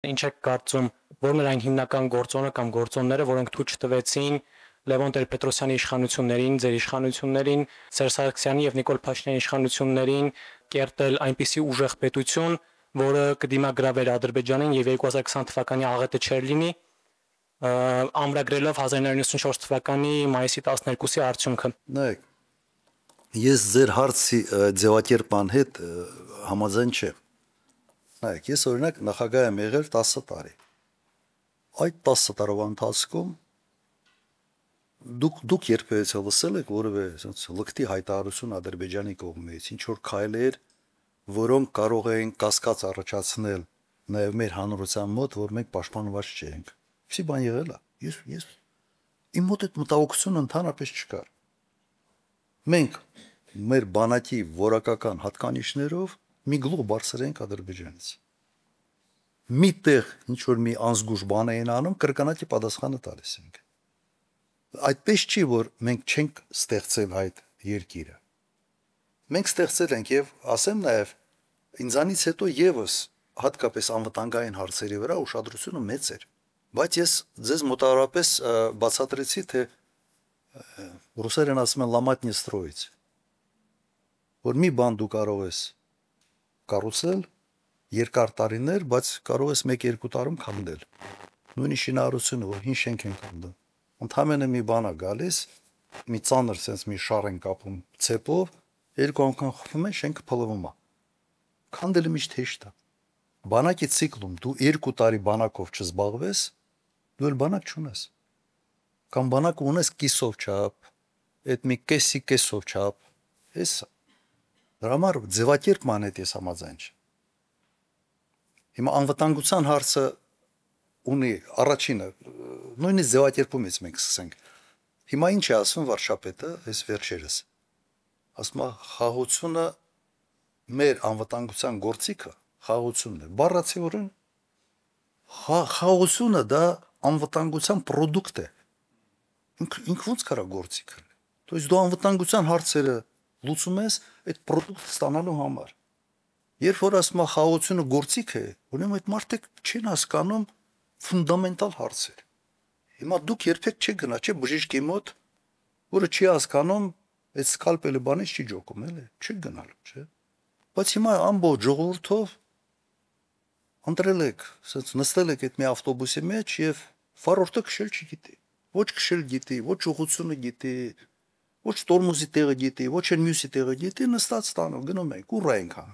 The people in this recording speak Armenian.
Ինչ եք կարծում, որն էր այն հիմնական գործոնը կամ գործոնները, որոնք թույլ չտվեցին Լևոն Տեր-Պետրոսյանի իշխանություններին, ձեր իշխանություններին, Սերժ Սարգսյանի եւ Նիկոլ Փաշինյանի իշխանություններին կերտել այնպիսի ուժեղ պետություն, որը կդիմագրավեր Ադրբեջանին եւ 2020 թվականի աղետը չէր լինի, ամրագրելով 1994 թվականի մայիսի 12-ի արդյունքը։ Նայեք, ես ձեր հարցի ձևակերպման հետ համաձայն չեմ։ Նայեք, ես օրինակ նախագահ եմ եղել 10 տարի։ Այդ 10 տարվա ընթացքում դուք երբևէ լսել եք որևէ լկտի հայտարարություն Ադրբեջանի կողմից, ինչ որ քայլեր, որոնք կարող էին կասկած առաջացնել նաև մեր հանրության մոտ, որ մենք պաշտպանված չենք։ Ինչի բան եղել է։ Ես իմ մոտ այդ մտահոգությունը ընդհանրապես չկար։ Մենք մեր բանակի որակական հատկանիշներով մի գլուխ բարձր ենք Ադրբեջանից։ Միտեղ ինչ որ մի անզգուշ բան էին անում, կրկնակի պատասխանը տալիս ենք։ Այդպես չի, որ մենք չենք ստեղծել այդ երկիրը։ Մենք ստեղծել ենք եւ ասեմ նաեւ ինձանից հետո եւս հատկապես անվտանգային հարցերի վրա ուշադրությունը մեծ էր։ Բայց ես ձեզ մոտավորապես բացատրեցի, թե ռուսերեն ասում են լամատնի ստրոից, որ մի բան դու կարող ես կառուցել երկար տարիներ, բայց կարող ես 1-2 տարում քանդել։ Նույնիսկ շինարարությունը, որ հին շենք են քանդում, ընդհանրապես մի բան է գալիս, մի ծանր sense մի շար են կապում ցեպով, 2 անգամ խփում են, շենքը փլվում է։ Քանդելը միշտ հեշտ է։ Բանակի ցիկլում դու 2 տարի բանակով չզբաղվես, դու էլ բանակ չունես։ Կամ բանակ ունես կիսով չափ, այդ մի կեսով չափ, հեսա։ Դրա համար ձևակերպման հետ ես համաձայն չեմ։ Հիմա անվտանգության հարցը ունի առաջինը, նույնիսկ ձևակերպումից մենք սկսենք։ Հիմա ինչ է ասում վարչապետը, այս վերջերս։ Ասում է խաղաղությունը մեր անվտանգության գործիքը խաղաղությունն է։ Բառացիորեն խաղաղությունը դա անվտանգության պրոդուկտ է։ Ինքը ոնց կարա գործիք լինի։ То есть դու անվտանգության հարցերը լուծում ես այդ պրոդուկտը ստանալու համար։ Երբ որ ասում է խաղաղությունը գործիք է, ուրեմն այդ մարդիկ չեն հասկանում ֆունդամենտալ հարցեր։ Հիմա դուք երբեք չեք գնա, չէ՞ բժիշկի մոտ, որը չի հասկանում այդ սկալպելի բանից չի ջոկում, էլի, չեք գնալու, չէ՞։ Բայց հիմա ամբողջ ժողովրդով ընտրել եք, ասած նստել եք այդ մի ավտոբուսի մեջ եւ վարորդը քշել չգիտի։ Ոչ քշել գիտի, ոչ ուղղությունը գիտի, ոչ տորմոզի տեղը գիտի, ոչ էլ մյուսի տեղը գիտի, նստած տանով գնում ենք, ուռա ենք հա։